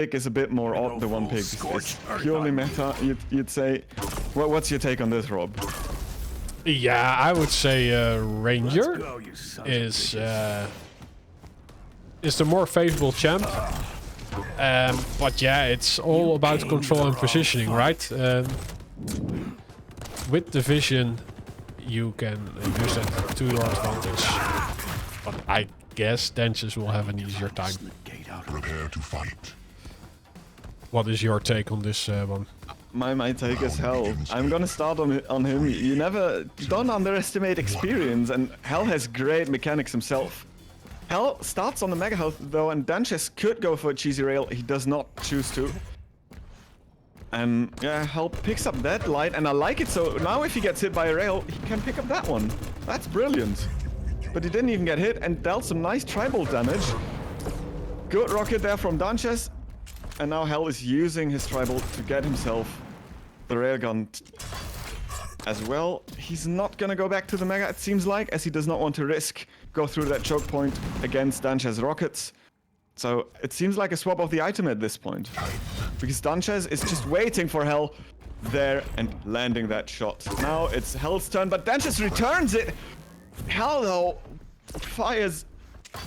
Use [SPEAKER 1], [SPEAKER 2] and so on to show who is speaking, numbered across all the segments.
[SPEAKER 1] pick is a bit more odd. The one pick is purely meta, you'd say. What's your take on this, Rob?
[SPEAKER 2] Yeah, I would say Ranger is the more favorable champ. But yeah, it's all about control and positioning, right? With the vision, you can use that to your advantage. But I guess DancheZzor will have an easier time.
[SPEAKER 3] Prepare to fight.
[SPEAKER 2] What is your take on this one?
[SPEAKER 1] My take is Hell. I'm gonna start on him. You don't underestimate experience, and Hell has great mechanics himself. Hell starts on the Mega Health though, and DancheZzor could go for a cheesy rail. He does not choose to. And yeah, Hell picks up that light, and I like it. So now if he gets hit by a rail, he can pick up that one. That's brilliant. But he didn't even get hit and dealt some nice tribal damage. Good rocket there from DancheZzor. And now Hell is using his tribal to get himself the railgun as well. He's not gonna go back to the Mega, it seems like, as he does not want to risk go through that choke point against DancheZzor rockets. So it seems like a swap of the item at this point. Because DancheZzor is just waiting for Hell there and landing that shot. Now it's Hell's turn, but DancheZzor returns it. Hell though fires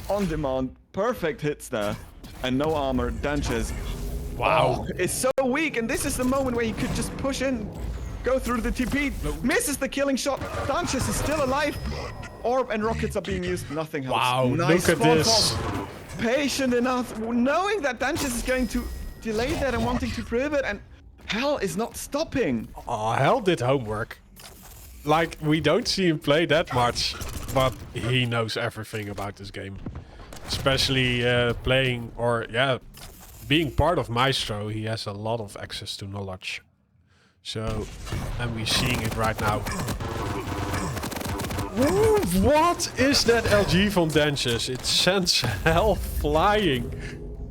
[SPEAKER 1] on demand. Perfect hits there. And no armor. DancheZzor, wow, is so weak, and this is the moment where he could just push in, go through the TP, misses the killing shot. DancheZzor is still alive. Orb and rockets are being used. Nothing helps.
[SPEAKER 2] Wow,
[SPEAKER 1] nice
[SPEAKER 2] look at this.
[SPEAKER 1] Patient enough, knowing that DancheZzor is going to delay that and wanting to prove it, and Hell is not stopping.
[SPEAKER 2] Oh, Hell did homework. Like, we don't see him play that much, but he knows everything about this game. Especially playing, or yeah, being part of myztro, he has a lot of access to knowledge. So, and we're seeing it right now. Ooh, what is that LG from DancheZzor? It sends Hell flying.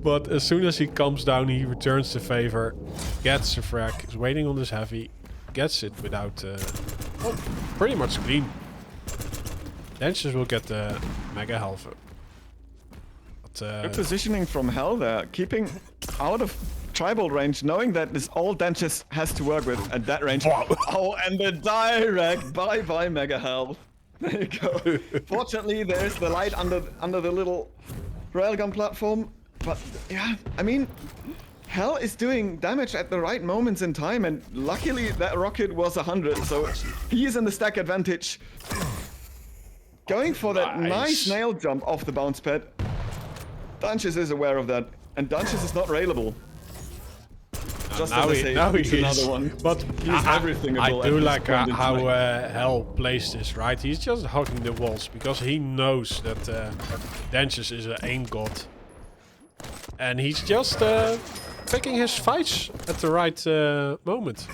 [SPEAKER 2] But as soon as he comes down, he returns the favor, gets the frag, is waiting on this heavy, gets it without, pretty much clean. DancheZzor will get the Mega Health.
[SPEAKER 1] Good positioning from Hell there, keeping out of tribal range, knowing that is all DancheZzor has to work with at that range. Oh, and the direct bye-bye Mega Hell. There you go. Fortunately, there's the light under the little railgun platform. But yeah, I mean, Hell is doing damage at the right moments in time, and luckily that rocket was 100, so he is in the stack advantage. Going for that nice nail jump off the bounce pad. DancheZzor is aware of that, and DancheZzor is not railable. Just
[SPEAKER 2] now
[SPEAKER 1] as I say,
[SPEAKER 2] now
[SPEAKER 1] it's
[SPEAKER 2] he
[SPEAKER 1] another
[SPEAKER 2] is.
[SPEAKER 1] one.
[SPEAKER 2] But
[SPEAKER 1] he's everything.
[SPEAKER 2] I do like how Hell plays this, right? He's just hugging the walls because he knows that DancheZzor is an aim god. And he's just picking his fights at the right moment.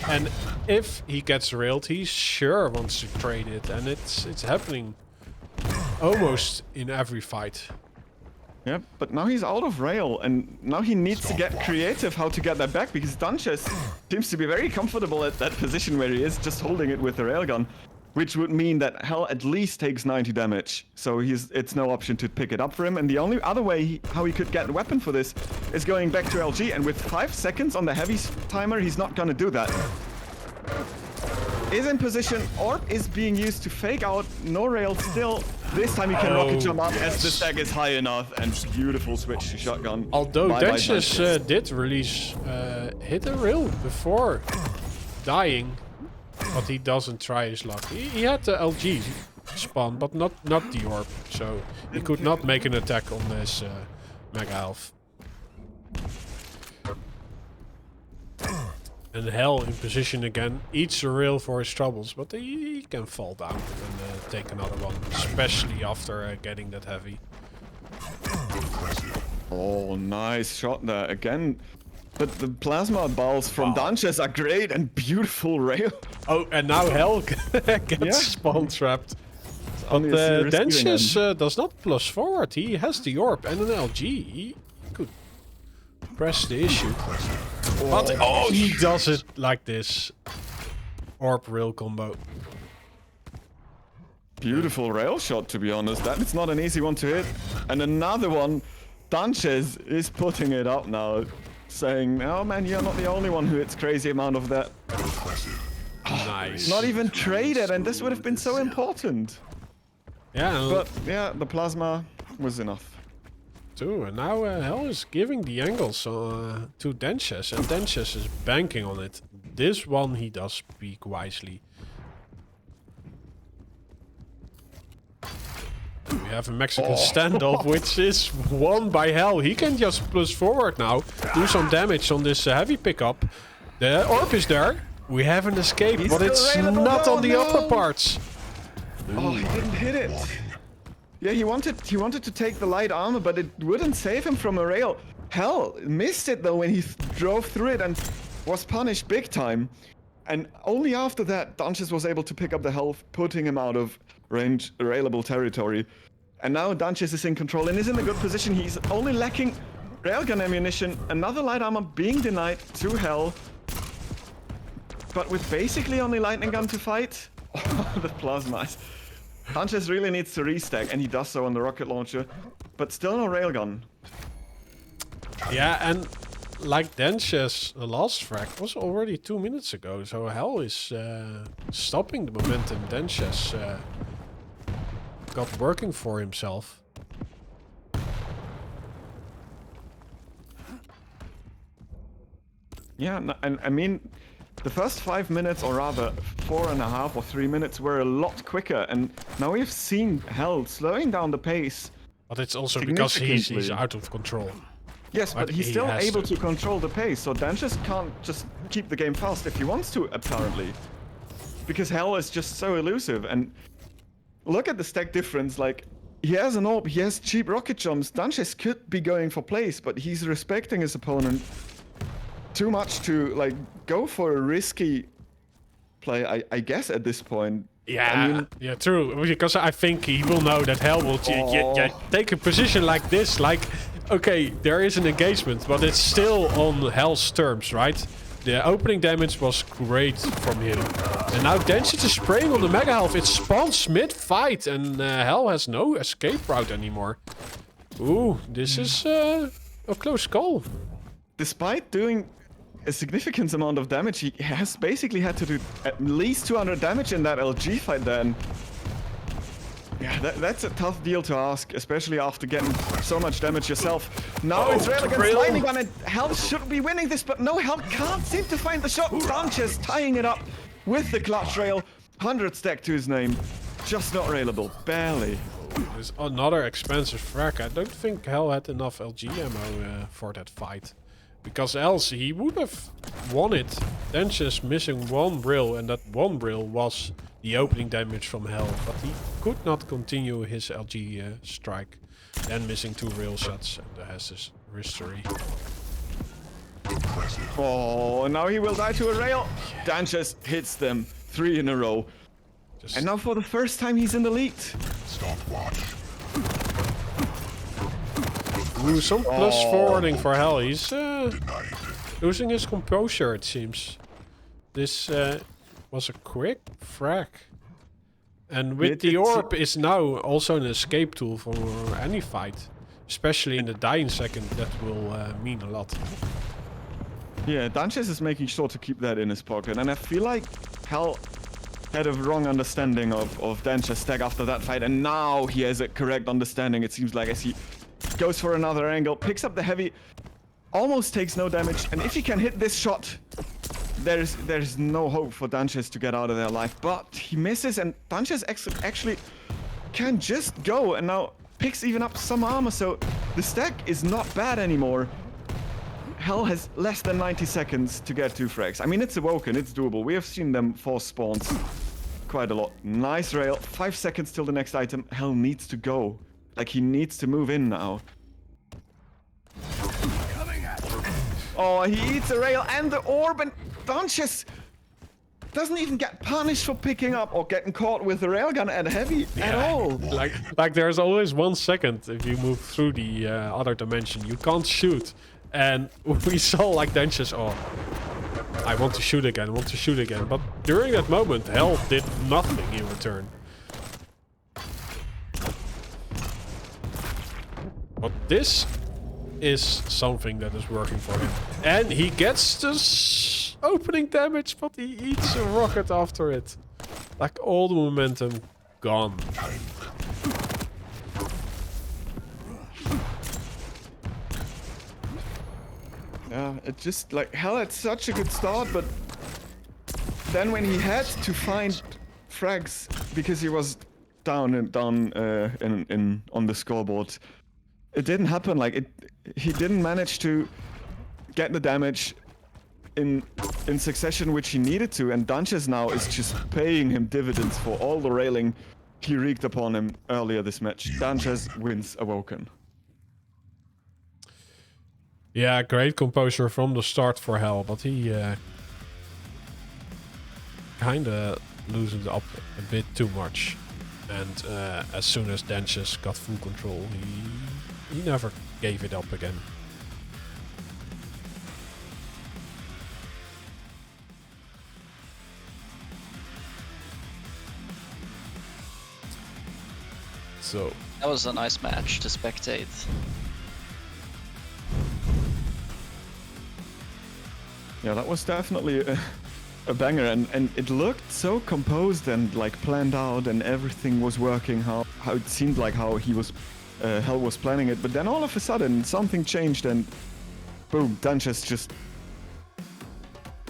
[SPEAKER 2] And if he gets railed, he sure wants to trade it, and it's happening almost in every fight.
[SPEAKER 1] Yeah, but now he's out of rail, and now he needs to get creative how to get that back, because DancheZzor seems to be very comfortable at that position where he is, just holding it with the railgun, which would mean that Hell at least takes 90 damage. So it's no option to pick it up for him, and the only other way how he could get a weapon for this is going back to LG, and with 5 seconds on the heavy timer, he's not gonna do that. Is in position, Orb is being used to fake out, no rail still. This time he can rocket jump up as the stack is high enough, and beautiful switch to shotgun.
[SPEAKER 2] Although DancheZzor did release hit a rail before dying, but he doesn't try his luck. He had the LG spawn, but not the Orb, so he could not make an attack on this Mega Health. And Hell in position again, eats a rail for his troubles, but he can fall down and take another one, especially after getting that heavy.
[SPEAKER 1] Oh, nice shot there again. But the plasma balls from DancheZzor are great, and beautiful rail.
[SPEAKER 2] Oh, and now Hell gets spawn trapped. But DancheZzor does not plus forward. He has the Orb and an LG. He could press the issue. But he does it like this. Orb rail combo.
[SPEAKER 1] Beautiful rail shot, to be honest. That is not an easy one to hit. And another one DancheZzor is putting it up now, saying, "Oh man, you're not the only one who hits crazy amount of that."
[SPEAKER 2] Nice.
[SPEAKER 1] Not even traded, and this would have been so important.
[SPEAKER 2] Yeah,
[SPEAKER 1] But yeah, the plasma was enough.
[SPEAKER 2] too. And now Hell is giving the angles to DancheZzor, and DancheZzor is banking on it. This one he does speak wisely. We have a Mexican standoff, which is won by Hell. He can just plus forward now, do some damage on this heavy pickup. The orb is there. We have an escape,
[SPEAKER 1] He's
[SPEAKER 2] but it's
[SPEAKER 1] still available.
[SPEAKER 2] not
[SPEAKER 1] No,
[SPEAKER 2] on the
[SPEAKER 1] no.
[SPEAKER 2] upper parts.
[SPEAKER 1] Oh, he didn't hit it. Yeah, he wanted to take the light armor, but it wouldn't save him from a rail. Hell missed it though when he drove through it and was punished big time. And only after that, DancheZzor was able to pick up the health, putting him out of range, railable territory. And now DancheZzor is in control and is in a good position. He's only lacking railgun ammunition. Another light armor being denied to Hell. But with basically only lightning gun to fight, the plasma. DancheZzor really needs to restack, and he does so on the rocket launcher, but still no railgun.
[SPEAKER 2] Yeah, and like DancheZzor's last frag was already 2 minutes ago, so Hell is stopping the momentum DancheZzor got working for himself.
[SPEAKER 1] Yeah, and I mean, the first 5 minutes, or rather 4.5 or 3 minutes, were a lot quicker, and now we've seen Hell slowing down the pace.
[SPEAKER 2] But it's also because he's
[SPEAKER 1] Significantly.
[SPEAKER 2] out of control.
[SPEAKER 1] Yes, but he's
[SPEAKER 2] he
[SPEAKER 1] still
[SPEAKER 2] has
[SPEAKER 1] able
[SPEAKER 2] to.
[SPEAKER 1] to control the pace, so DancheZzor can't just keep the game fast if he wants to, apparently. Because Hell is just so elusive, and look at the stack difference, like, he has an orb, he has cheap rocket jumps, DancheZzor could be going for place, but he's respecting his opponent too much to, like, go for a risky play, I guess, at this point.
[SPEAKER 2] Yeah,
[SPEAKER 1] I mean,
[SPEAKER 2] yeah, true. Because I think he will know that Hell will take a position like this. Like, okay, there is an engagement, but it's still on Hell's terms, right? The opening damage was great from him. And now DancheZzor is spraying on the Mega Health. It spawns mid-fight, and Hell has no escape route anymore. Ooh, this is a close call.
[SPEAKER 1] despite doing a significant amount of damage, he has basically had to do at least 200 damage in that LG fight then. Yeah, that's a tough deal to ask, especially after getting so much damage yourself. Now it's Rail against Lightning Gun, and Hell should be winning this, but no, Hell can't seem to find the shot. DancheZzor tying it up with the clutch rail. 100 stack to his name. Just not railable. Barely.
[SPEAKER 2] There's another expensive frag. I don't think Hell had enough LG ammo for that fight. Because else he would have won it. DancheZzor missing one rail, and that one rail was the opening damage from Hell. But he could not continue his LG strike. Then missing 2 rail shots, and has his history.
[SPEAKER 1] Oh, now he will die to a rail. DancheZzor hits them 3 in a row. And now for the first time he's in the lead.
[SPEAKER 3] Stopwatch.
[SPEAKER 2] Ooh, some plus forwarding for Hell. He's losing his composure, it seems. This was a quick frag. And with the orb is now also an escape tool for any fight. Especially in the dying second, that will mean a lot.
[SPEAKER 1] Yeah, DancheZzor is making sure to keep that in his pocket. And I feel like Hell had a wrong understanding of DancheZzor's stack after that fight. And now he has a correct understanding, it seems like, as he goes for another angle, picks up the heavy, almost takes no damage. And if he can hit this shot, there's no hope for DancheZzor to get out of there alive. But he misses, and DancheZzor actually can just go, and now picks even up some armor. So the stack is not bad anymore. Hell has less than 90 seconds to get 2 frags. I mean, it's Awoken, it's doable. We have seen them force spawns quite a lot. Nice rail, 5 seconds till the next item. Hell needs to go. Like, he needs to move in now. Oh, he eats a rail and the orb, and DancheZzor doesn't even get punished for picking up or getting caught with the railgun at heavy at all.
[SPEAKER 2] Like there's always 1 second if you move through the other dimension. You can't shoot. And we saw like DancheZzor, oh, I want to shoot again, But during that moment, Hell did nothing in return. But this is something that is working for him. And he gets this opening damage, but he eats a rocket after it. Like all the momentum gone.
[SPEAKER 1] Yeah, it just like Hell had such a good start, but then when he had to find frags because he was down on the scoreboard, it didn't happen. Like he didn't manage to get the damage in succession which he needed to, and DancheZzor now is just paying him dividends for all the railing he wreaked upon him earlier this match. DancheZzor wins Awoken.
[SPEAKER 2] Yeah, great composure from the start for Hell, but he kinda loosened up a bit too much. And as soon as DancheZzor got full control, he never gave it up again. So
[SPEAKER 4] that was a nice match to spectate.
[SPEAKER 1] Yeah, that was definitely a banger, and it looked so composed and like planned out, and everything was working how it seemed like how he was Hell was planning it. But then all of a sudden something changed, and boom, DancheZzor just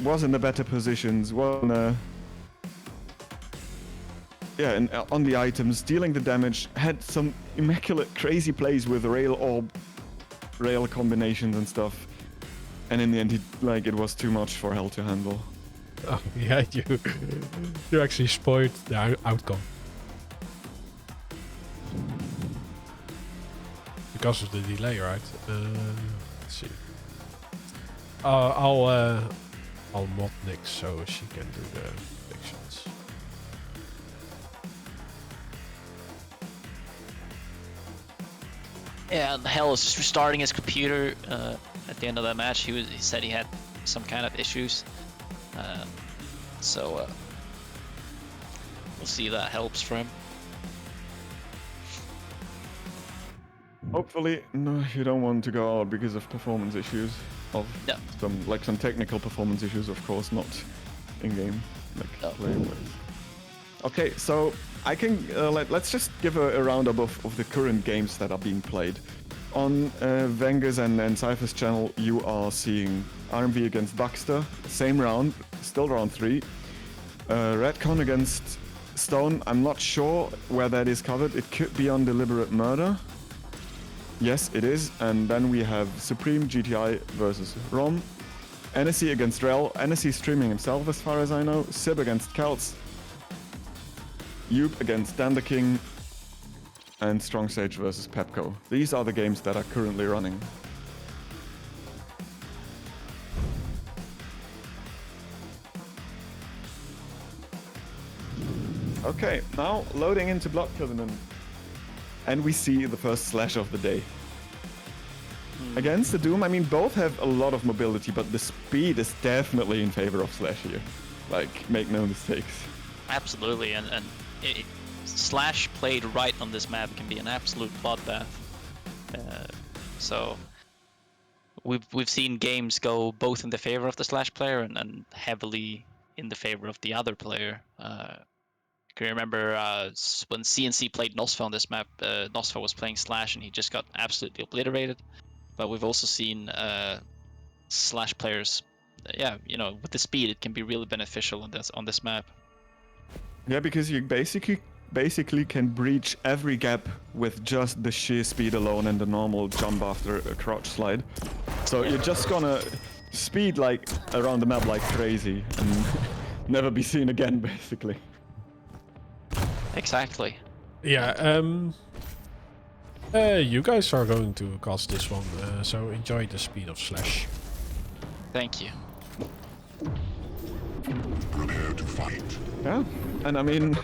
[SPEAKER 1] was in the better positions, and on the items, dealing the damage, had some immaculate crazy plays with rail orb, rail combinations and stuff. And in the end, it was too much for Hell to handle.
[SPEAKER 2] oh, yeah, you actually spoiled the outcome. Because of the delay, right? Let's see. I'll mod Nick so she can do the predictions.
[SPEAKER 4] Yeah, and Hell is just restarting his computer at the end of that match. He said he had some kind of issues, so we'll see if that helps for him.
[SPEAKER 1] Hopefully, no, you don't want to go out because of performance issues.
[SPEAKER 4] No.
[SPEAKER 1] Some technical performance issues, of course, not in-game.
[SPEAKER 4] No.
[SPEAKER 1] Okay, so I can let's just give a roundup of the current games that are being played. On Wenger's and Cypher's channel, you are seeing RMV against Baxter, same round, still round 3. Redcon against Stone, I'm not sure where that is covered. It could be on deliberate murder. Yes, it is. And then we have Supreme GTI versus Rom. NSC against Rel. NSC streaming himself as far as I know. Sib against Celts. Yoop against Dan the King. And Strong Sage versus Pepco. These are the games that are currently running. Okay, now loading into Blood Covenant. And we see the first slash of the day. Against the Doom, I mean, both have a lot of mobility, but the speed is definitely in favor of Slash here. Like, make no mistakes.
[SPEAKER 4] Absolutely, and Slash played right on this map can be an absolute bloodbath. So we've seen games go both in the favor of the Slash player and heavily in the favor of the other player. Can you remember when CNC played Nosfa on this map? Nosfa was playing Slash and he just got absolutely obliterated. But we've also seen Slash players, with the speed, it can be really beneficial on this map.
[SPEAKER 1] Yeah, because you basically can breach every gap with just the sheer speed alone and the normal jump after a crouch slide. So you're just gonna speed like around the map like crazy and never be seen again, basically.
[SPEAKER 4] Exactly.
[SPEAKER 2] Yeah, you guys are going to cast this one, so enjoy the speed of Slash.
[SPEAKER 4] Thank you.
[SPEAKER 3] Prepare to fight.
[SPEAKER 1] Yeah, and I mean,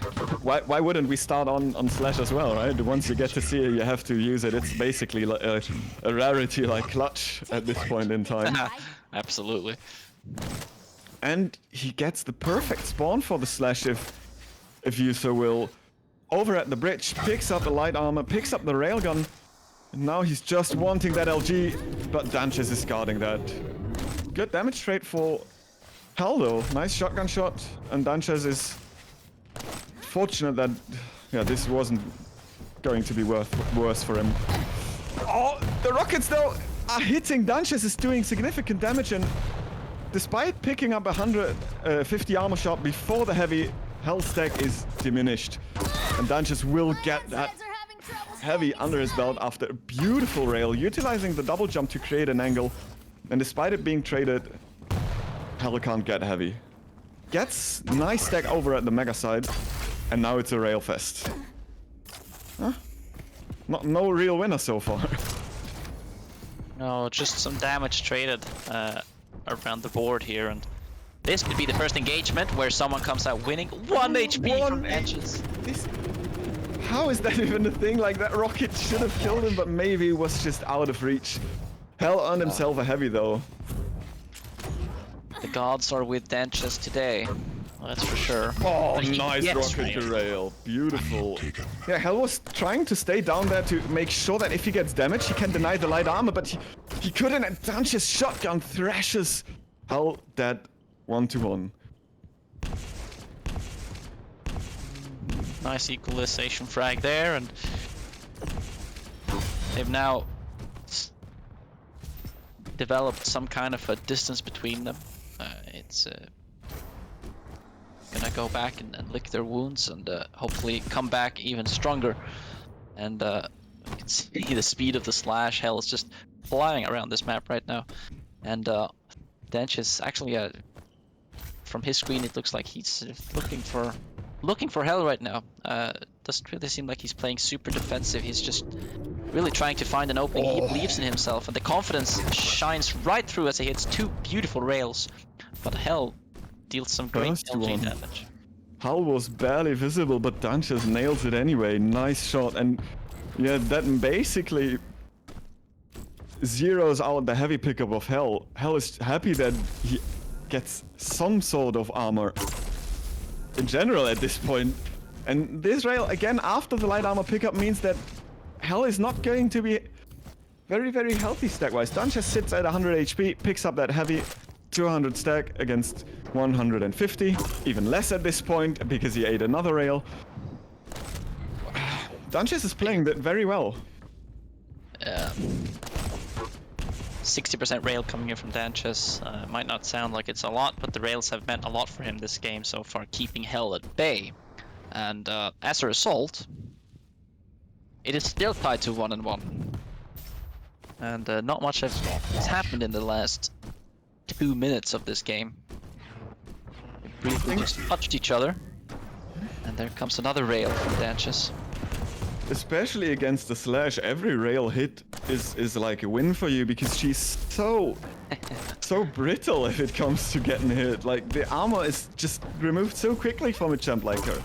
[SPEAKER 1] why wouldn't we start on Slash as well, right? Once you get to see it, you have to use it. It's basically like a rarity like Clutch at this point in time.
[SPEAKER 4] Absolutely.
[SPEAKER 1] And he gets the perfect spawn for the Slash if you so will. Over at the bridge, picks up the light armor, picks up the railgun, Now he's just wanting that LG, but DancheZzor is guarding that. Good damage trade for Hell though. Nice shotgun shot, and DancheZzor is fortunate that this wasn't going to be worse for him. Oh, the rockets though are hitting. DancheZzor is doing significant damage, and despite picking up 150 armor shot before the heavy, Hell stack is diminished, and DancheZzor will get that heavy under his belt after a beautiful rail, utilizing the double jump to create an angle. And despite it being traded, Hell can't get heavy. Gets nice stack over at the mega side, and now it's a rail fest. Huh? No real winner so far.
[SPEAKER 4] No, just some damage traded around the board here, and this could be the first engagement where someone comes out winning. 1 HP from DancheZzor.
[SPEAKER 1] How is that even a thing? Like, that rocket should have killed him, but maybe it was just out of reach. Hell earned himself a heavy though.
[SPEAKER 4] The gods are with DancheZzor today. Well, that's for sure.
[SPEAKER 1] Oh, nice rocket to rail. Beautiful. Yeah, Hell was trying to stay down there to make sure that if he gets damaged, he can deny the light armor, but he couldn't, and DancheZzor's shotgun thrashes Hell dead 1-1.
[SPEAKER 4] Nice equalization frag there, and they've now developed some kind of a distance between them. It's gonna go back and lick their wounds, and hopefully come back even stronger. And you can see the speed of the slash. Hell is just flying around this map right now, and DancheZzor actually from his screen it looks like he's looking for Hell right now. Doesn't really seem like he's playing super defensive. He's just really trying to find an opening. He believes in himself, and the confidence shines right through as he hits 2 beautiful rails. But Hell deals some great LG damage.
[SPEAKER 1] Hell was barely visible, but DancheZzor nails it anyway. Nice shot, and yeah, that basically zeroes out the heavy pickup of Hell. Hell is happy that he gets some sort of armor in general at this point. And this rail, again, after the light armor pickup, means that Hell is not going to be very, very healthy stack-wise. DancheZzor sits at 100 HP, picks up that heavy 200 stack against 150. Even less at this point, because he ate another rail. DancheZzor is playing that very well.
[SPEAKER 4] 60% rail coming in from DancheZzor. Might not sound like it's a lot, but the rails have meant a lot for him this game so far, keeping Hell at bay. And as a result, it is still tied to 1-1. And not much has happened in the last 2 minutes of this game. They briefly just touched each other. And there comes another rail from DancheZzor.
[SPEAKER 1] Especially against the slash, every rail hit is like a win for you, because she's so brittle if it comes to getting hit. Like, the armor is just removed so quickly from a champ like her.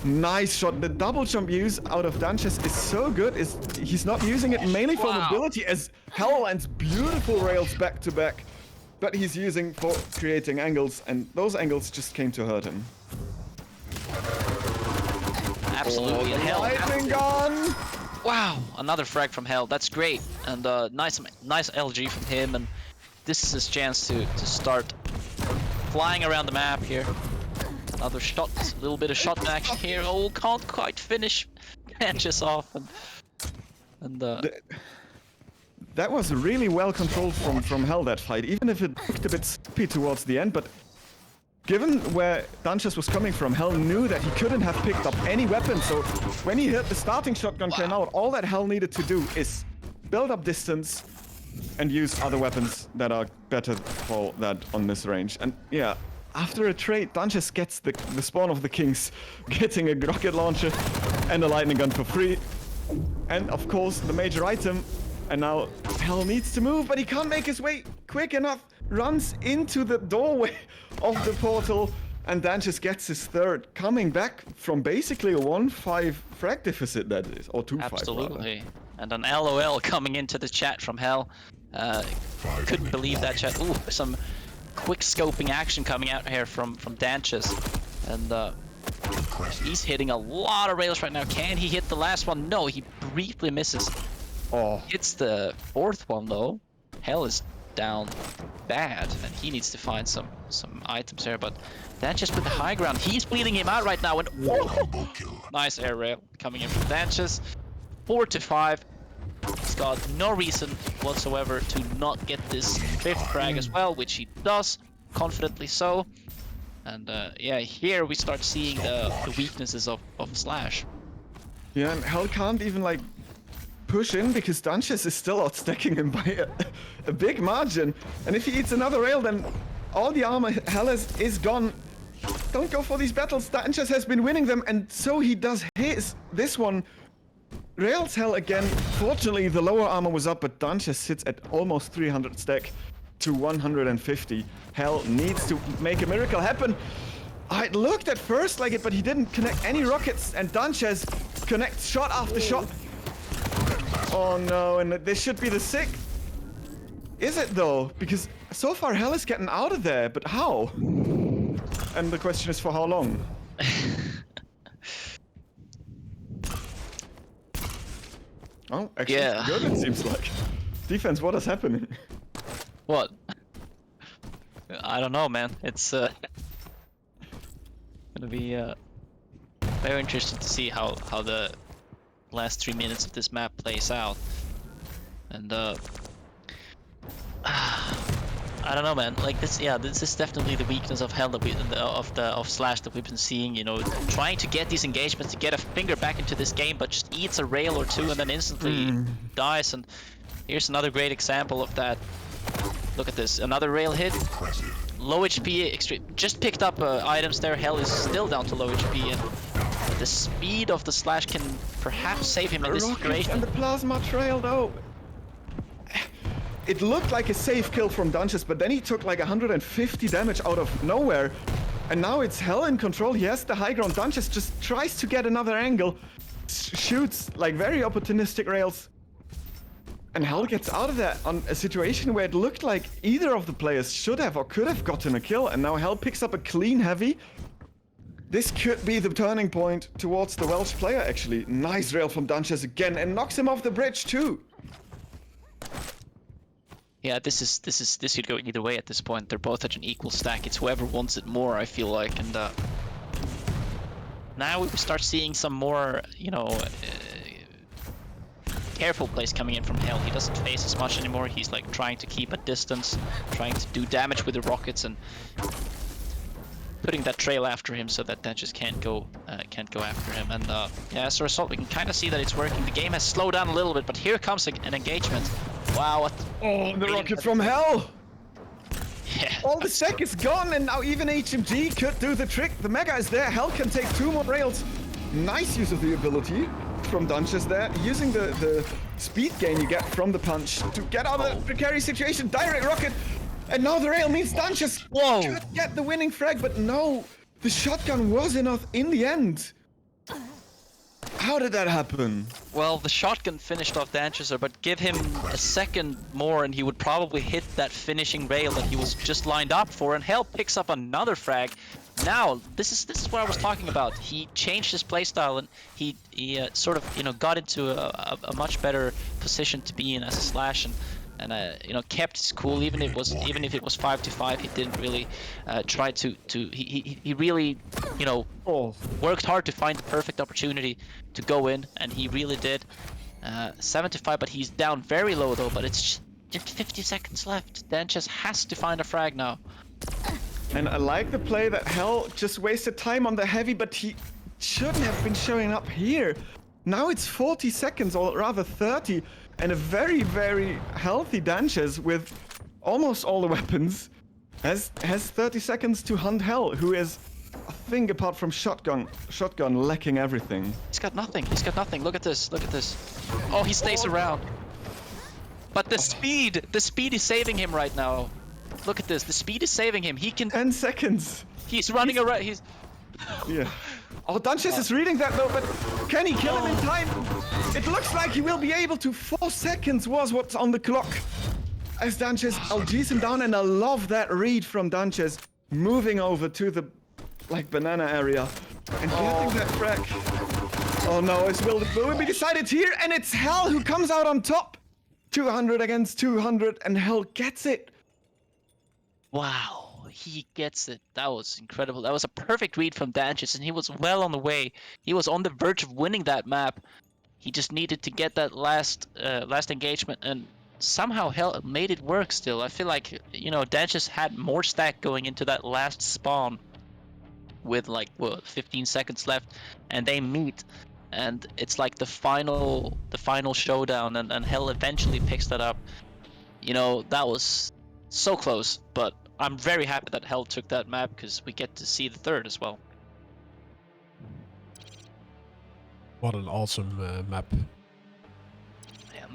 [SPEAKER 1] Nice shot. The double jump use out of DancheZzor is so good. He's not using it mainly for mobility, as Hell lands beautiful rails back to back, but he's using for creating angles, and those angles just came to hurt him.
[SPEAKER 4] Absolutely. Hell.
[SPEAKER 1] Lightning gun!
[SPEAKER 4] Wow, another frag from Hell. That's great, and nice LG from him. And this is his chance to start flying around the map here. Another shot, a little bit of shot action here. Oh, can't quite finish DancheZzor off, and
[SPEAKER 1] that was really well controlled from Hell, that fight, even if it looked a bit sloppy towards the end. But given where DancheZzor was coming from, Hell knew that he couldn't have picked up any weapon, so when he hit the starting shotgun came out, all that Hell needed to do is build up distance and use other weapons that are better for that on this range. And yeah, after a trade, DancheZzor gets the spawn of the kings, getting a rocket launcher and a lightning gun for free. And of course, the major item. And now Hell needs to move, but he can't make his way quick enough. Runs into the doorway of the portal, and DancheZzor gets his third, coming back from basically a 1-5 frag deficit, that is, or 2-5.
[SPEAKER 4] Absolutely.
[SPEAKER 1] Rather.
[SPEAKER 4] And an LOL coming into the chat from Hell. Couldn't believe that chat. Ooh, some quick scoping action coming out here from DancheZzor. And he's hitting a lot of rails right now. Can he hit the last one? No, he briefly misses.
[SPEAKER 1] Oh,
[SPEAKER 4] Hits the fourth one though. Hell is down bad, and he needs to find some items here. But DancheZzor with the high ground. He's bleeding him out right now. And
[SPEAKER 3] Combo kill.
[SPEAKER 4] nice air rail coming in from DancheZzor. 4-5. He's got no reason whatsoever to not get this fifth frag as well, which he does, confidently so. And yeah, here we start seeing the weaknesses of Slash.
[SPEAKER 1] yeah, and Hell can't even like push in because DancheZzor is still outstacking him by a big margin. And if he eats another rail, then all the armor Hell is gone. Don't go for these battles. DancheZzor has been winning them, and so he does this one. Rails Hell again. Fortunately, the lower armor was up, but DancheZzor sits at almost 300 stack to 150. Hell needs to make a miracle happen. It looked at first like it, but he didn't connect any rockets, and DancheZzor connects shot after shot. Oh no, and this should be the sixth. Is it though? Because so far Hell is getting out of there, but how? And the question is for how long? Oh, actually,
[SPEAKER 4] Yeah.
[SPEAKER 1] good it seems like. Defense, what is happening?
[SPEAKER 4] What? I don't know, man. It's gonna be very interesting to see how the last 3 minutes of this map plays out. And I don't know, man. Like this, yeah, this is definitely the weakness of Hell that of Slash that we've been seeing. You know, trying to get these engagements, to get a finger back into this game, but just eats a rail or two and then instantly dies. And here's another great example of that. Look at this, another rail hit. Low HP, extreme. Just picked up items there. Hell is still down to low HP, and the speed of the Slash can perhaps save him in this situation.
[SPEAKER 1] And the plasma trail though. It looked like a safe kill from DancheZzor, but then he took like 150 damage out of nowhere. And now it's Hell in control. He has the high ground. DancheZzor just tries to get another angle. Shoots like very opportunistic rails. And Hell gets out of that on a situation where it looked like either of the players should have or could have gotten a kill. And now Hell picks up a clean heavy. This could be the turning point towards the Welsh player, actually. Nice rail from DancheZzor again, and knocks him off the bridge too.
[SPEAKER 4] Yeah, this could go either way at this point. They're both at an equal stack. It's whoever wants it more, I feel like. And now we start seeing some more, you know, careful plays coming in from Hell. He doesn't face as much anymore. He's like trying to keep a distance, trying to do damage with the rockets, and putting that trail after him so that DancheZzor can't go after him. And yeah, as a result, we can kind of see that it's working. The game has slowed down a little bit, but here comes an engagement. Wow, what?
[SPEAKER 1] Oh, the rocket from Hell!
[SPEAKER 4] Yeah.
[SPEAKER 1] All the sec is gone, and now even HMG could do the trick. The Mega is there. Hell can take 2 more rails. Nice use of the ability from DancheZzor there, using the speed gain you get from the punch to get out of the precarious situation. Direct rocket, and now the rail means DancheZzor could get the winning frag, but no, the shotgun was enough in the end. How did that happen?
[SPEAKER 4] Well, the shotgun finished off DancheZzor, but give him a second more and he would probably hit that finishing rail that he was just lined up for, and Hell picks up another frag. Now, this is what I was talking about. He changed his playstyle, and he sort of, you know, got into a much better position to be in as a Slash, and you know, kept his cool even if it was 5-5. He didn't really try to he really, you know, worked hard to find the perfect opportunity to go in, and he really did. 7-5, but he's down very low though. But it's just 50 seconds left. DancheZzor has to find a frag now.
[SPEAKER 1] And I like the play that Hell just wasted time on the heavy, but he shouldn't have been showing up here. Now it's 40 seconds, or rather 30, and a very, very healthy DancheZzor with almost all the weapons has 30 seconds to hunt Hell, who is, I think, apart from shotgun lacking everything.
[SPEAKER 4] He's got nothing. He's got nothing. Look at this. Look at this. Oh, he stays around. But the speed is saving him right now. Look at this. The speed is saving him. He can.
[SPEAKER 1] 10 seconds.
[SPEAKER 4] He's running around. He's.
[SPEAKER 1] Yeah. Oh, DancheZzor is reading that though, but can he kill him in time? It looks like he will be able to. 4 seconds was what's on the clock. As DancheZzor LGs him down, and I love that read from DancheZzor, moving over to the banana area and getting that frag. Oh no, will it be decided here? And it's Hell who comes out on top. 200 against 200, and Hell gets it.
[SPEAKER 4] Wow, he gets it. That was incredible. That was a perfect read from DancheZzor, and he was well on the way. He was on the verge of winning that map. He just needed to get that last engagement, and somehow Hell made it work still. I feel like, you know, DancheZzor had more stack going into that last spawn with like, what, 15 seconds left, and they meet. And it's like the final showdown, and Hell eventually picks that up. You know, that was so close, but I'm very happy that Hell took that map because we get to see the third as well.
[SPEAKER 2] What an awesome map.
[SPEAKER 4] And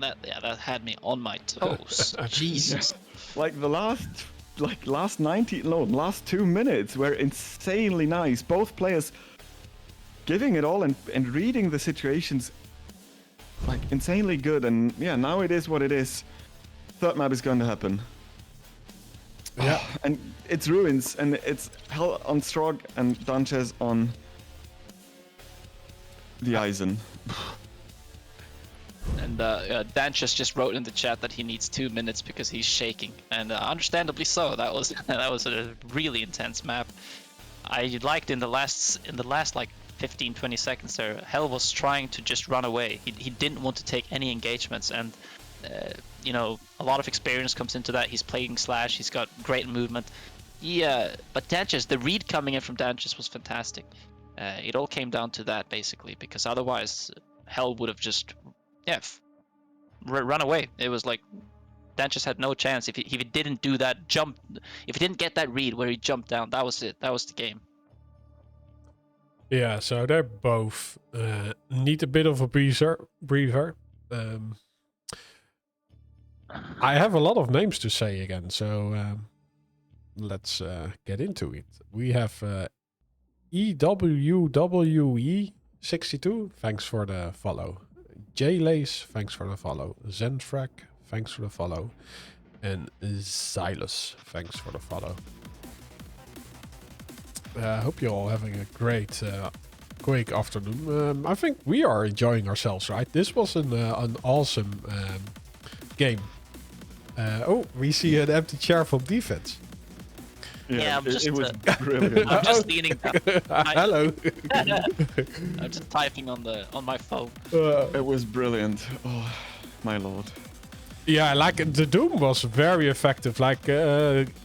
[SPEAKER 4] that had me on my toes. Jesus.
[SPEAKER 1] Like the last 2 minutes were insanely nice. Both players giving it all and reading the situations like insanely good. And yeah, now it is what it is. Third map is going to happen.
[SPEAKER 2] Yeah.
[SPEAKER 1] And it's Ruins, and it's Hell on Strog and DancheZzor on the Eisen.
[SPEAKER 4] And DancheZzor just wrote in the chat that he needs 2 minutes because he's shaking, and understandably so. That was a really intense map. I liked in the last like 15-20 seconds there, Hell was trying to just run away. He didn't want to take any engagements, and you know, a lot of experience comes into that. He's playing Slash, he's got great movement. Yeah, but DancheZzor, the read coming in from DancheZzor was fantastic. It all came down to that basically, because otherwise Hell would have just run away. It was like DancheZzor had no chance if he didn't do that jump. If he didn't get that read where he jumped down, that was it. That was the game.
[SPEAKER 2] Yeah, so they both need a bit of a breather. I have a lot of names to say again, so let's get into it. We have EWWE62, thanks for the follow. J-Lace, thanks for the follow. Zenfrak, thanks for the follow. And Xylus, thanks for the follow. I hope you're all having a great afternoon. I think we are enjoying ourselves, right? This was an awesome game. Oh, we see an empty chair from defense.
[SPEAKER 4] Yeah,
[SPEAKER 1] it was brilliant.
[SPEAKER 4] I'm just leaning down.
[SPEAKER 2] Hello.
[SPEAKER 4] I'm just typing on my phone.
[SPEAKER 1] It was brilliant. Oh, my lord.
[SPEAKER 2] Yeah, like the Doom was very effective, like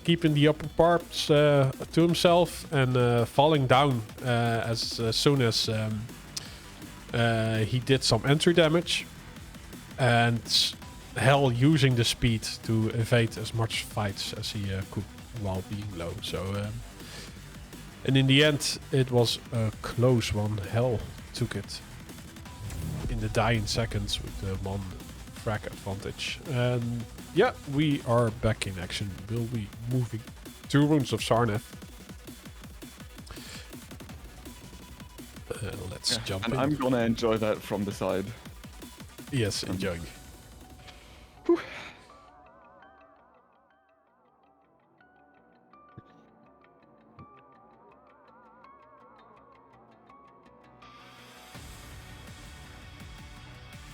[SPEAKER 2] keeping the upper parts to himself and falling down as soon as he did some entry damage, and Hell using the speed to evade as much fights as he could while being low. So, and in the end, it was a close one. Hell took it in the dying seconds with the one frag advantage. And yeah, we are back in action. We'll be moving to Runes of Sarnath. Let's jump in.
[SPEAKER 1] I'm gonna enjoy that from the side.
[SPEAKER 2] Yes, enjoying.
[SPEAKER 1] Whew.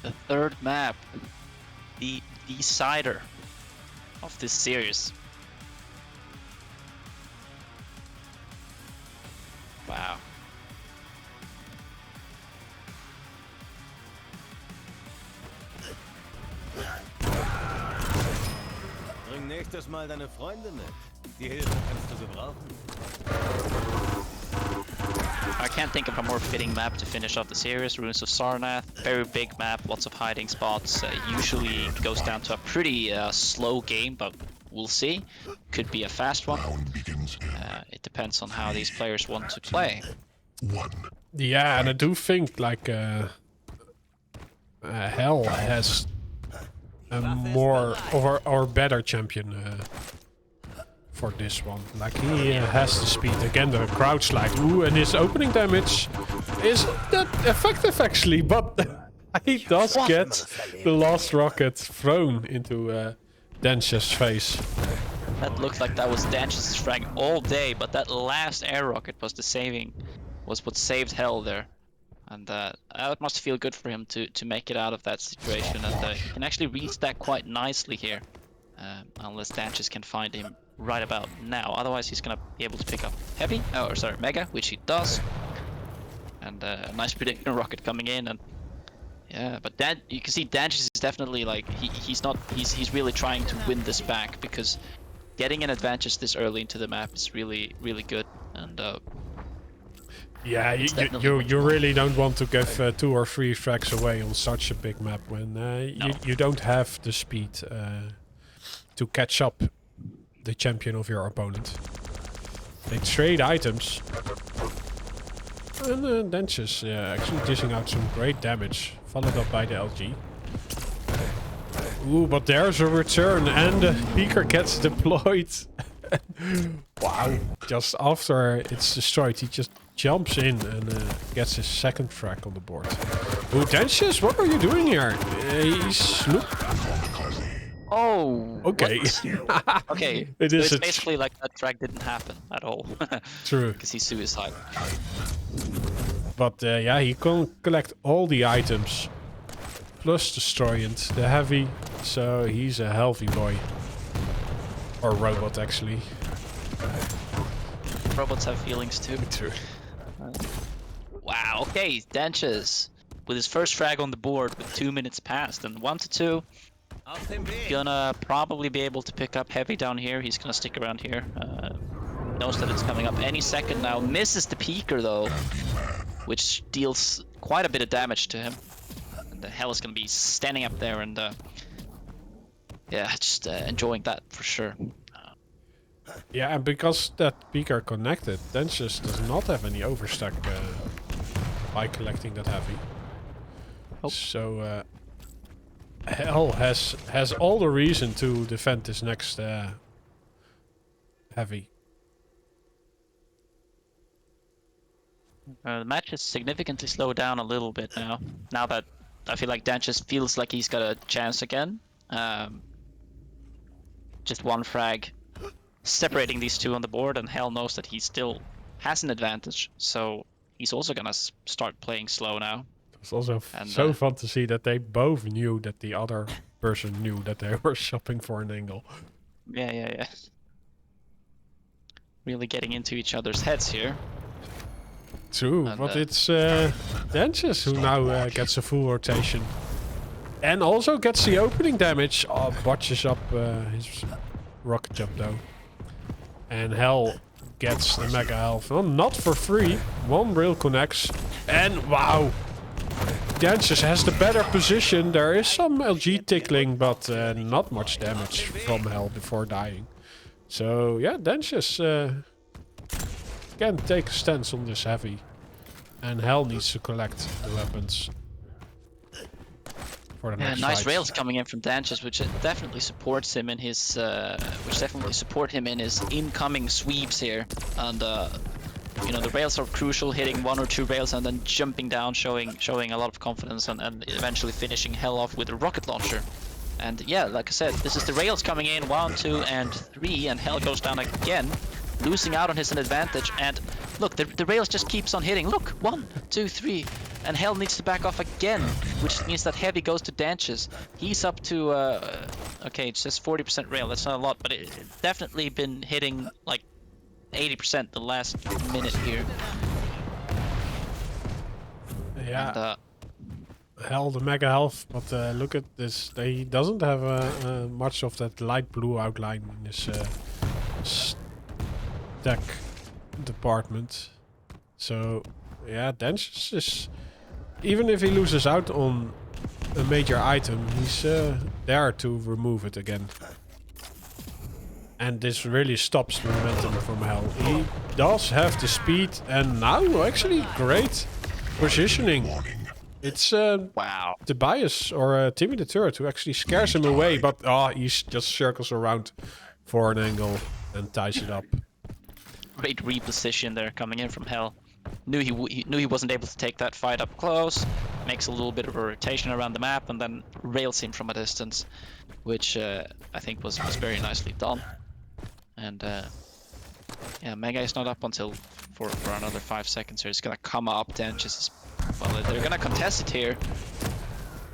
[SPEAKER 4] The third map, the decider of this series. Wow.
[SPEAKER 5] Bring nächstes Mal deine Freunde mit. Die Hilfe kannst du gebrauchen.
[SPEAKER 4] I can't think of a more fitting map to finish off the series. Runes of Sarnath, very big map, lots of hiding spots. Usually goes down to a pretty slow game, but we'll see. Could be a fast one. It depends on how these players want to play.
[SPEAKER 2] Yeah, and I do think like Hell has a more or better champion for this one. Like he has the speed. Again, the crouch slide. Ooh, and his opening damage is not effective actually, but he does get the last rocket thrown into DancheZzor's face.
[SPEAKER 4] That looked like that was DancheZzor's frag all day, but that last air rocket was what saved Hell there. And that must feel good for him to make it out of that situation, and he can actually restack quite nicely here, unless DancheZzor can find him right about now. Otherwise, he's gonna be able to pick up heavy, or sorry, mega, which he does. And a nice predictor rocket coming in, and yeah, but you can see DancheZzor is definitely like he's really trying to win this back, because getting an advantage this early into the map is really good, and
[SPEAKER 2] yeah, you really don't want to give 2 or 3 frags away on such a big map when you don't have the speed to catch up the champion of your opponent. They trade items. And DancheZzor actually dishing out some great damage, followed up by the LG. Ooh, but there's a return, and the Beaker gets deployed. Wow. Just after it's destroyed, he just jumps in and gets his second frag on the board. Ooh, DancheZzor, what are you doing here? He's...
[SPEAKER 4] Oh.
[SPEAKER 2] Okay.
[SPEAKER 4] Okay.
[SPEAKER 2] It
[SPEAKER 4] so
[SPEAKER 2] is
[SPEAKER 4] it's basically like that frag didn't happen at all.
[SPEAKER 2] True.
[SPEAKER 4] Because he's suicide.
[SPEAKER 2] But yeah, he can collect all the items. Plus Destroyant, the heavy. So he's a healthy boy. Or robot, actually.
[SPEAKER 4] Robots have feelings too.
[SPEAKER 2] True.
[SPEAKER 4] Wow, okay, DancheZzor with his first frag on the board with 2 minutes past, and 1 to 2. Gonna probably be able to pick up heavy down here. He's gonna stick around here. Knows that it's coming up any second now. Misses the peeker though, which deals quite a bit of damage to him. And the hell is gonna be standing up there and yeah, just enjoying that for sure.
[SPEAKER 2] Yeah, and because that peeker connected, DancheZzor does not have any overstack by collecting that heavy.
[SPEAKER 4] Oh.
[SPEAKER 2] So Hell has all the reason to defend this next heavy.
[SPEAKER 4] The match is significantly slowed down a little bit now. Now that I feel like DancheZzor feels like he's got a chance again. Just 1 frag separating these 2 on the board, and Hell knows that he still has an advantage. So he's also gonna start playing slow now.
[SPEAKER 2] It's also so fun to see that they both knew that the other person knew that they were shopping for an angle.
[SPEAKER 4] Yeah. Really getting into each other's heads here.
[SPEAKER 2] True,
[SPEAKER 4] And,
[SPEAKER 2] but it's DancheZzor who now gets a full rotation. And also gets the opening damage. Oh, botches up his rocket jump though. And Hell gets the mega health. Well, not for free. 1 rail connects. And wow! DancheZzor has the better position. There is some LG tickling, but not much damage from Hell before dying. So yeah, DancheZzor can take a stance on this heavy. And Hell needs to collect the weapons for the next
[SPEAKER 4] nice
[SPEAKER 2] fight.
[SPEAKER 4] rails coming in from DancheZzor, which definitely supports him in his incoming sweeps here. And you know, the rails are crucial, hitting 1 or 2 rails and then jumping down, showing a lot of confidence, and eventually finishing Hell off with a rocket launcher. And yeah, like I said, this is the rails coming in 1, 2, and 3, and Hell goes down again, losing out on his advantage. And look, the rails just keeps on hitting. Look, 1, 2, 3, and Hell needs to back off again, which means that heavy goes to DancheZzor. He's up to okay, it's just 40% rail. That's not a lot, but it's definitely been hitting like 80% the last minute here.
[SPEAKER 2] Yeah. And, Hell the mega health, but look at this. He doesn't have much of that light blue outline in his stack department. So yeah, DancheZzor is, even if he loses out on a major item, he's there to remove it again. And this really stops the momentum from Hell. He does have the speed, and now actually great positioning. It's
[SPEAKER 4] wow,
[SPEAKER 2] the bias or Timmy the Turret who actually scares him away, but he just circles around for an angle and ties it up.
[SPEAKER 4] Great reposition there coming in from Hell. Knew he wasn't able to take that fight up close. Makes a little bit of a rotation around the map and then rails him from a distance, which I think was very nicely done. And yeah, Mega is not up until for another 5 seconds here. It's gonna come up. DancheZzor is Well, they're gonna contest it here.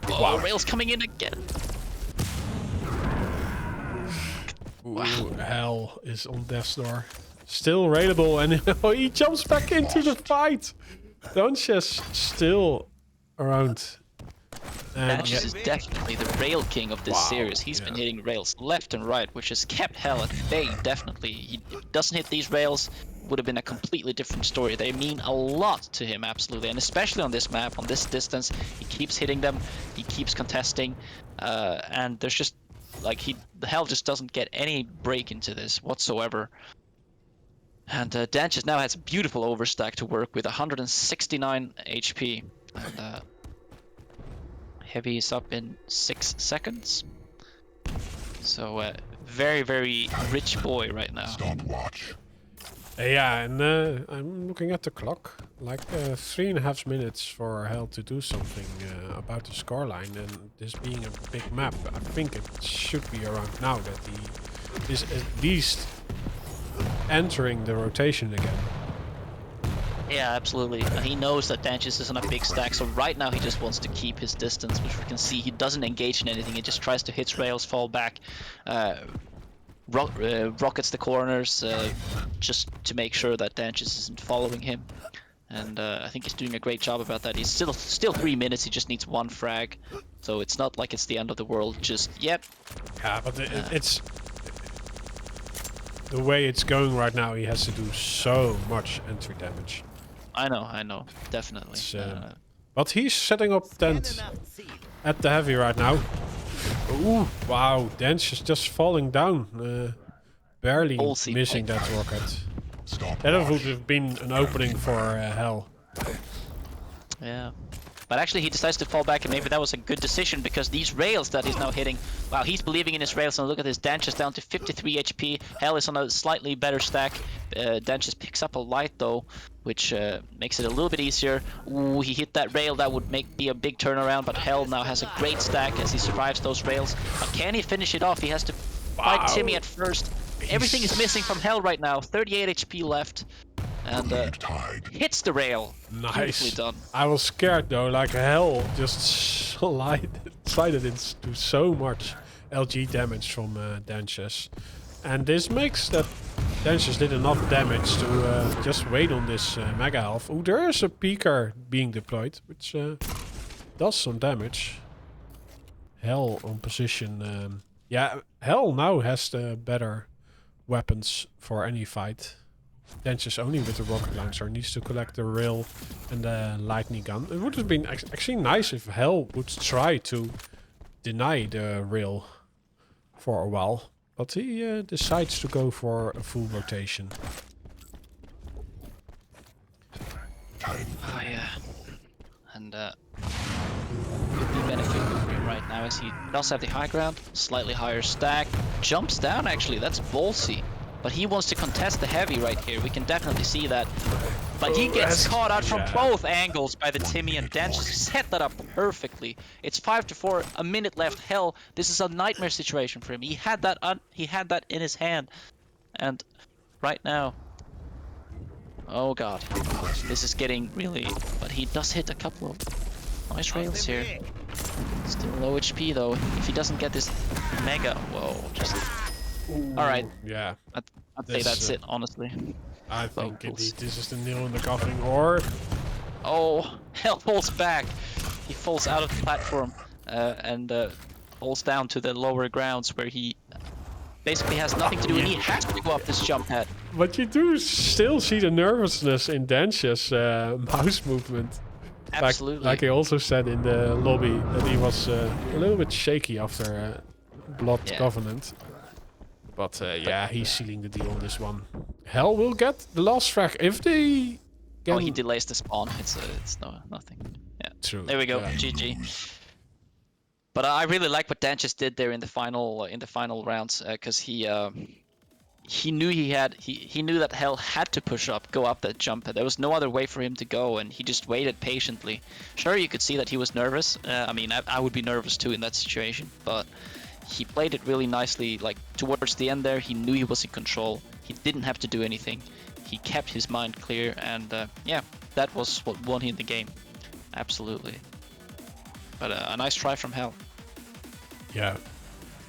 [SPEAKER 4] Oh,
[SPEAKER 2] Wow.
[SPEAKER 4] Rails coming in again.
[SPEAKER 2] Ooh, Hell is on death's door. Still raidable, and he jumps back into the fight. DancheZzor still around. And
[SPEAKER 4] DancheZzor is definitely the rail king of this
[SPEAKER 2] Wow,
[SPEAKER 4] series. He's been hitting rails left and right, which has kept Hell at bay, definitely. He doesn't hit these rails, would have been a completely different story. They mean a lot to him, absolutely. And especially on this map, on this distance, he keeps hitting them, he keeps contesting, and there's just, like, the Hell just doesn't get any break into this whatsoever. And DancheZzor now has a beautiful overstack to work with, 169 HP. And Heavy is up in 6 seconds. So very, very rich boy right now.
[SPEAKER 3] Stopwatch.
[SPEAKER 2] yeah, and I'm looking at the clock. Like 3.5 minutes for Hell to do something about the scoreline. And this being a big map, I think it should be around now that he is at least entering the rotation again.
[SPEAKER 4] Yeah, absolutely. He knows that DancheZzor is on a big stack, so right now he just wants to keep his distance, which we can see he doesn't engage in anything. He just tries to hit rails, fall back, rockets the corners, just to make sure that DancheZzor isn't following him. And I think he's doing a great job about that. He's still 3 minutes. He just needs 1 frag, so it's not like it's the end of the world just yet.
[SPEAKER 2] Yeah, but it's the way it's going right now. He has to do so much entry damage.
[SPEAKER 4] I know, definitely.
[SPEAKER 2] But he's setting up tent at the heavy right now. Ooh, wow, DancheZzor is just falling down. Barely
[SPEAKER 4] Ballsy
[SPEAKER 2] missing
[SPEAKER 4] point.
[SPEAKER 2] that rocket.
[SPEAKER 3] Stopwatch.
[SPEAKER 2] That would have been an opening for Hell.
[SPEAKER 4] Yeah. But actually he decides to fall back, and maybe that was a good decision, because these rails that he's now hitting, wow, he's believing in his rails. And look at this, DancheZzor down to 53 HP. Hell is on a slightly better stack. DancheZzor picks up a light though, which makes it a little bit easier. Ooh, he hit that rail, that would be a big turnaround, but Hell now has a great stack as he survives those rails. But can he finish it off? He has to fight Timmy at first. Everything is missing from Hell right now. 38 HP left. And hits the rail.
[SPEAKER 2] Nice.
[SPEAKER 4] Beautifully done.
[SPEAKER 2] I was scared though, like Hell just slided into so much LG damage from DancheZzor. And this makes that DancheZzor did enough damage to just wait on this Mega Health. Oh, there is a Peeker being deployed, which does some damage. Hell on position. Yeah, Hell now has the better weapons for any fight. DancheZzor only with the rocket launcher needs to collect the rail and the lightning gun. It would have been actually nice if Hell would try to deny the rail for a while, but he decides to go for a full rotation.
[SPEAKER 4] Oh yeah. And could be benefiting from him right now, as he does have the high ground, slightly higher stack, jumps down actually, that's ballsy. But he wants to contest the heavy right here. We can definitely see that. But he gets caught out from both angles by the Timmy, and DancheZzor set that up perfectly. It's 5-4, a minute left. Hell, this is a nightmare situation for him. He had that in his hand, and right now, oh god, this is getting really. But he does hit a couple of nice rails here. Still low HP though. If he doesn't get this mega, whoa, just. All right.
[SPEAKER 2] Yeah.
[SPEAKER 4] I'd say that's it, honestly.
[SPEAKER 2] I think indeed this is the nail in the coffin, or...
[SPEAKER 4] Oh, Hell falls back. He falls out of the platform and falls down to the lower grounds, where he basically has nothing to do, and he has to go up this jump pad.
[SPEAKER 2] But you do still see the nervousness in DancheZzor's mouse movement.
[SPEAKER 4] Absolutely.
[SPEAKER 2] Like he also said in the lobby, that he was a little bit shaky after Blood Covenant. But yeah, he's sealing the deal on this one. Hell will get the last frag if they.
[SPEAKER 4] Oh, he delays the spawn. It's nothing. Yeah.
[SPEAKER 2] True.
[SPEAKER 4] There we go. GG. But I really like what DancheZzor did there in the final rounds, because he knew he knew that Hell had to push up, go up that jump. There was no other way for him to go, and he just waited patiently. Sure, you could see that he was nervous. I mean, I would be nervous too in that situation, but. He played it really nicely. Like towards the end there, he knew he was in control. He didn't have to do anything. He kept his mind clear, and yeah, that was what won him the game. absolutely. But a nice try from Hell.
[SPEAKER 2] Yeah,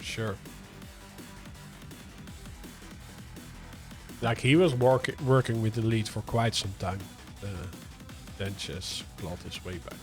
[SPEAKER 2] sure. Like he was working with the lead for quite some time. DancheZzor clawed his way back.